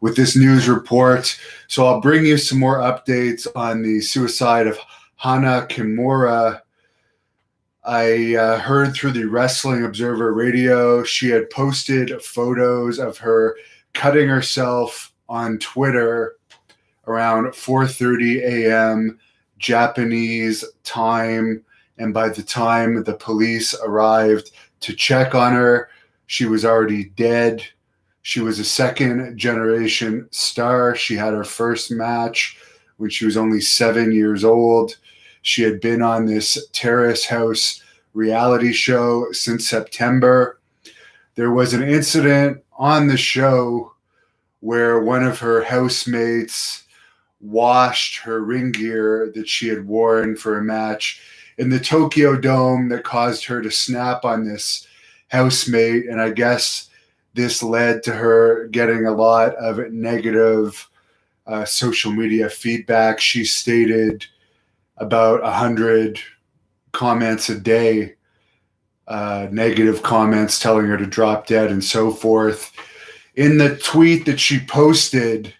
with this news report. So I'll bring you some more updates on the suicide of Hana Kimura. I heard through the Wrestling Observer Radio, she had posted photos of her cutting herself on Twitter around 4:30 a.m. Japanese time. And by the time the police arrived to check on her, she was already dead. She was a second-generation star. She had her first match when she was only 7 years old. She had been on this Terrace House reality show since September. There was an incident on the show where one of her housemates washed her ring gear that she had worn for a match in the Tokyo Dome that caused her to snap on this housemate. And I guess this led to her getting a lot of negative social media feedback. She stated about 100 comments a day, negative comments telling her to drop dead and so forth. In the tweet that she posted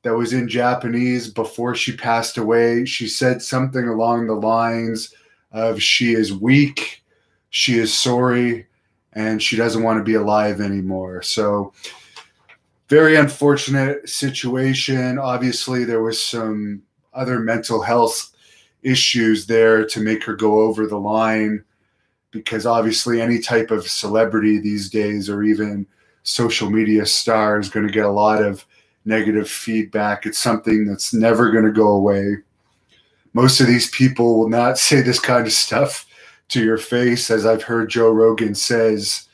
that was in Japanese before she passed away, she said something along the lines of she is weak, she is sorry, and she doesn't want to be alive anymore. So very unfortunate situation. Obviously, there was some other mental health issues there to make her go over the line, because obviously any type of celebrity these days or even social media star is going to get a lot of negative feedback. It's something that's never going to go away. Most of these people will not say this kind of stuff to your face. As I've heard Joe Rogan says,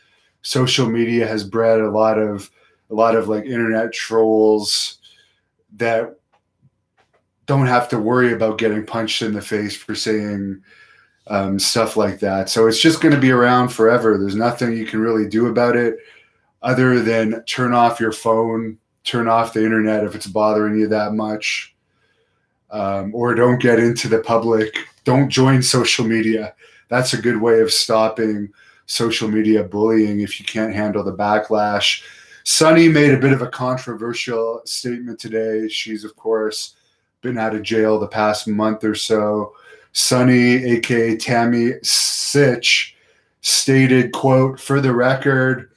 social media has bred a lot of like internet trolls that don't have to worry about getting punched in the face for saying stuff like that. So it's just going to be around forever. There's nothing you can really do about it other than turn off your phone, turn off the internet if it's bothering you that much, or don't get into the public. Don't join social media. That's a good way of stopping social media bullying if you can't handle the backlash. Sunny made a bit of a controversial statement today. She's, of course, been out of jail the past month or so. Sunny, aka Tammy Sitch, stated, quote, "For the record,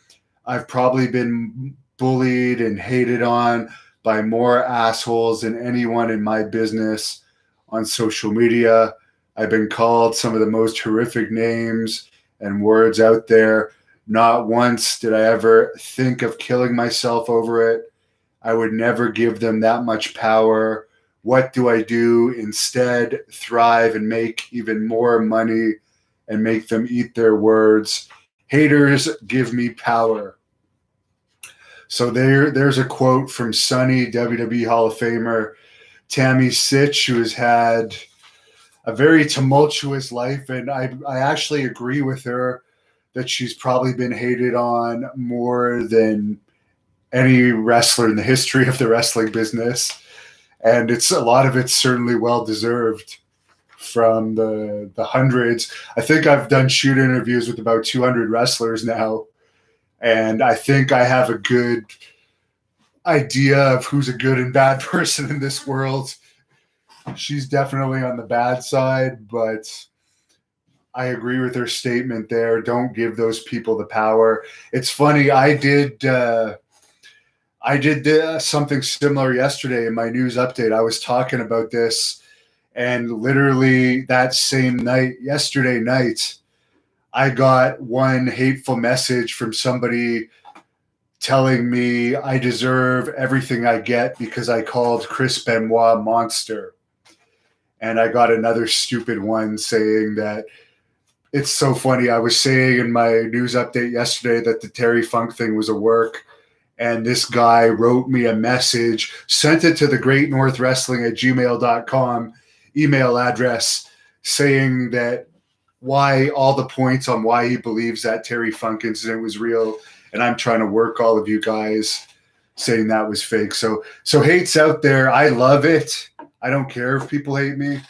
I've probably been bullied and hated on by more assholes than anyone in my business on social media. I've been called some of the most horrific names and words out there. Not once did I ever think of killing myself over it. I would never give them that much power. What do I do instead? Thrive and make even more money and make them eat their words. Haters give me power." So there's a quote from Sunny, WWE Hall of Famer Tammy Sitch, who has had a very tumultuous life. And I actually agree with her that she's probably been hated on more than any wrestler in the history of the wrestling business. And a lot of it's certainly well-deserved from the hundreds. I think I've done shoot interviews with about 200 wrestlers now. And I think I have a good idea of who's a good and bad person in this world. She's definitely on the bad side, but I agree with her statement there. Don't give those people the power. It's funny. I did something similar yesterday in my news update. I was talking about this, and literally that same night, yesterday night, I got one hateful message from somebody telling me I deserve everything I get because I called Chris Benoit a monster. And I got another stupid one saying that it's so funny. I was saying in my news update yesterday that the Terry Funk thing was a work. And this guy wrote me a message, sent it to the greatnorthwrestling@gmail.com email address, saying that why all the points on why he believes that Terry Funk incident was real. And I'm trying to work all of you guys saying that was fake. So hate's out there. I love it. I don't care if people hate me.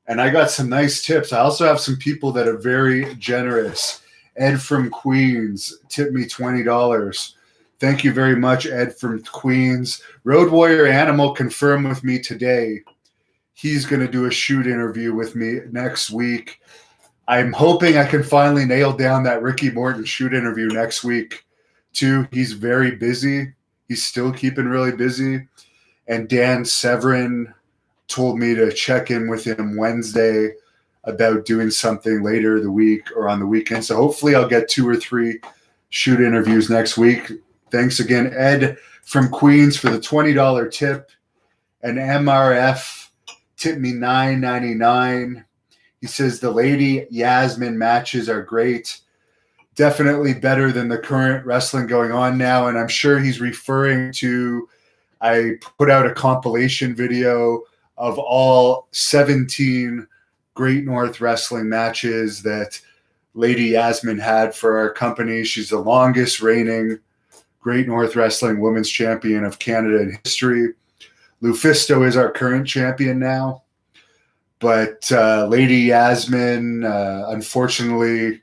And I got some nice tips. I also have some people that are very generous. Ed from Queens tipped me $20 Thank you very much, Ed from Queens. Road Warrior Animal confirmed with me today. He's going to do a shoot interview with me next week. I'm hoping I can finally nail down that Ricky Morton shoot interview next week, too. He's very busy. He's still keeping really busy. And Dan Severin told me to check in with him Wednesday about doing something later the week or on the weekend. So hopefully I'll get 2 or 3 shoot interviews next week. Thanks again, Ed from Queens, for the $20 tip. And MRF tipped me $9.99. He says the Lady Yasmin matches are great. Definitely better than the current wrestling going on now. And I'm sure he's referring to, I put out a compilation video of all 17 Great North Wrestling matches that Lady Yasmin had for our company. She's the longest reigning Great North Wrestling Women's Champion of Canada in history. Lufisto is our current champion now. But Lady Yasmin, unfortunately,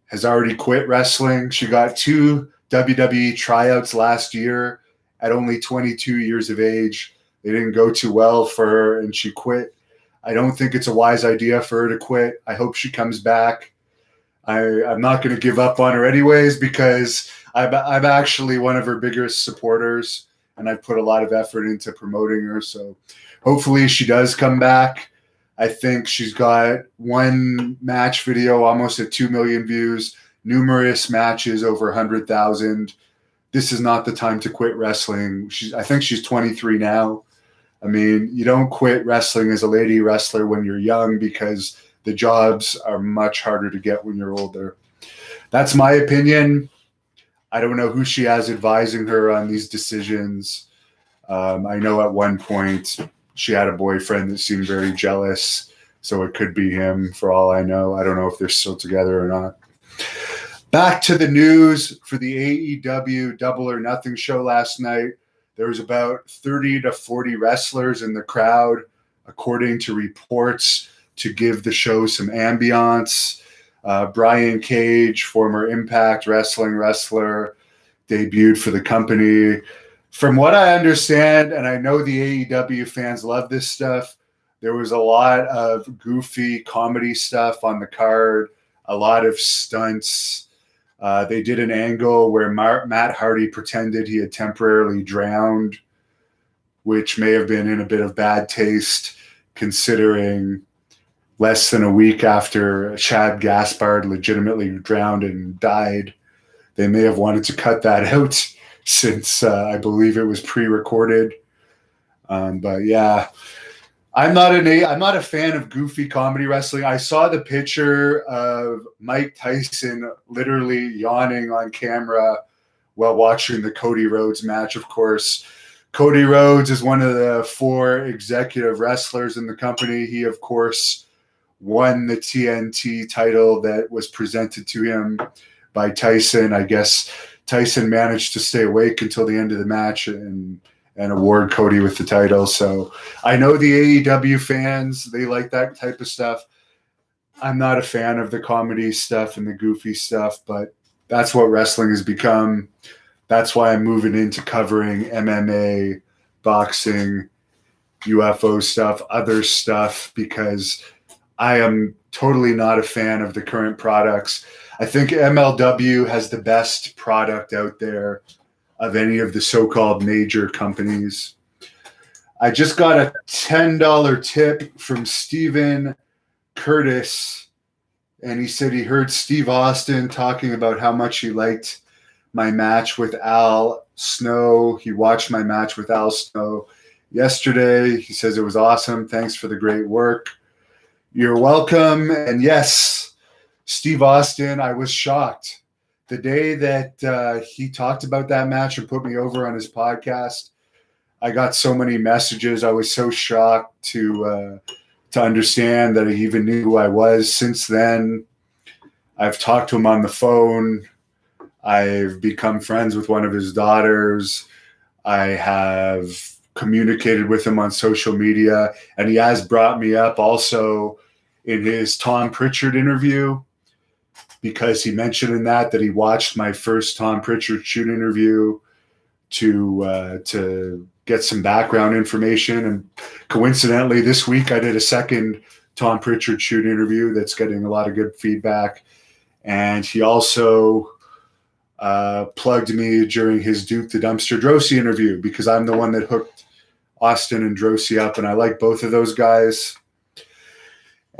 has already quit wrestling. She got 2 WWE tryouts last year at only 22 years of age. They didn't go too well for her, and she quit. I don't think it's a wise idea for her to quit. I hope she comes back. I'm not going to give up on her anyways, because I'm actually one of her biggest supporters, and I've put a lot of effort into promoting her. So hopefully she does come back. I think she's got 1 match video almost at 2 million views, numerous matches over 100,000. This is not the time to quit wrestling. I think she's 23 now. I mean, you don't quit wrestling as a lady wrestler when you're young, because the jobs are much harder to get when you're older. That's my opinion. I don't know who she has advising her on these decisions. I know at one point she had a boyfriend that seemed very jealous, so it could be him for all I know. I don't know if they're still together or not. Back to the news for the AEW Double or Nothing show last night. There was about 30 to 40 wrestlers in the crowd, according to reports, to give the show some ambiance. Brian Cage, former Impact Wrestling wrestler, debuted for the company. From what I understand, and I know the AEW fans love this stuff, there was a lot of goofy comedy stuff on the card, a lot of stunts. They did an angle where Matt Hardy pretended he had temporarily drowned, which may have been in a bit of bad taste, considering less than a week after Chad Gaspard legitimately drowned and died. They may have wanted to cut that out, since I believe it was pre-recorded. But yeah, I'm not a fan of goofy comedy wrestling. I saw the picture of Mike Tyson literally yawning on camera while watching the Cody Rhodes match. Of course, Cody Rhodes is one of the 4 executive wrestlers in the company. He, of course, won the TNT title that was presented to him by Tyson. I guess Tyson managed to stay awake until the end of the match and award Cody with the title. So I know the AEW fans, they like that type of stuff. I'm not a fan of the comedy stuff and the goofy stuff, but that's what wrestling has become. That's why I'm moving into covering MMA, boxing, UFO stuff, other stuff, because I am totally not a fan of the current products. I think MLW has the best product out there of any of the so-called major companies. I just got a $10 tip from Steven Curtis, and he said he heard Steve Austin talking about how much he liked my match with Al Snow. He watched my match with Al Snow yesterday. He says it was awesome. Thanks for the great work. You're welcome. And yes, Steve Austin, I was shocked. The day that he talked about that match and put me over on his podcast, I got so many messages. I was so shocked to understand that he even knew who I was. Since then, I've talked to him on the phone. I've become friends with one of his daughters. I have communicated with him on social media, and he has brought me up also in his Tom Pritchard interview. because he mentioned in that he watched my first Tom Pritchard shoot interview to get some background information. And coincidentally, this week I did a second Tom Pritchard shoot interview that's getting a lot of good feedback. And he also plugged me during his Duke the Dumpster Drosy interview, because I'm the one that hooked Austin and Drosy up, and I like both of those guys.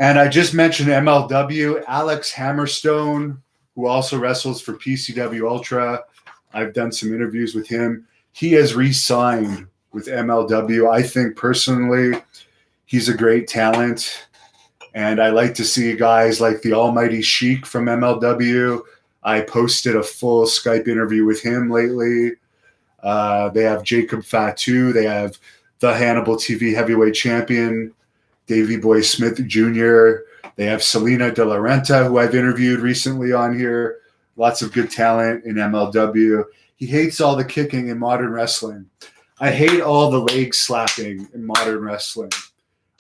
And I just mentioned MLW, Alex Hammerstone, who also wrestles for PCW Ultra. I've done some interviews with him. He has re-signed with MLW. I think personally he's a great talent, and I like to see guys like the Almighty Sheik from MLW. I posted a full Skype interview with him lately. They have Jacob Fatu. They have the Hannibal TV heavyweight champion, Davey Boy Smith Jr. They have Selena De La Renta, who I've interviewed recently on here. Lots of good talent in MLW. He hates all the kicking in modern wrestling. I hate all the leg slapping in modern wrestling.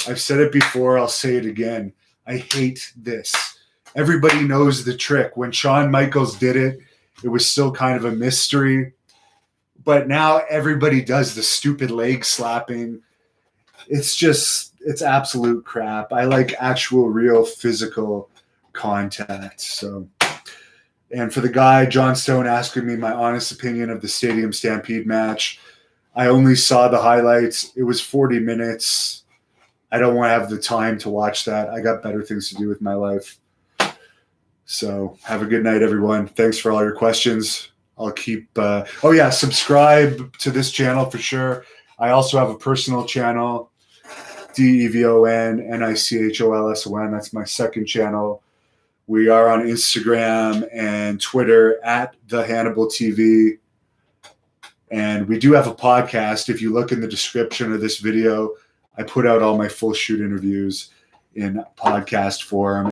I've said it before. I'll say it again. I hate this. Everybody knows the trick. When Shawn Michaels did it, it was still kind of a mystery. But now everybody does the stupid leg slapping. It's absolute crap. I like actual, real physical contact. So, and for the guy, John Stone, asking me my honest opinion of the Stadium Stampede match, I only saw the highlights. It was 40 minutes. I don't want to have the time to watch that. I got better things to do with my life. So have a good night, everyone. Thanks for all your questions. I'll keep subscribe to this channel for sure. I also have a personal channel, DEVONNICHOLSON. That's my second channel. We are on Instagram and Twitter at The Hannibal TV. And we do have a podcast. If you look in the description of this video, I put out all my full shoot interviews in podcast form.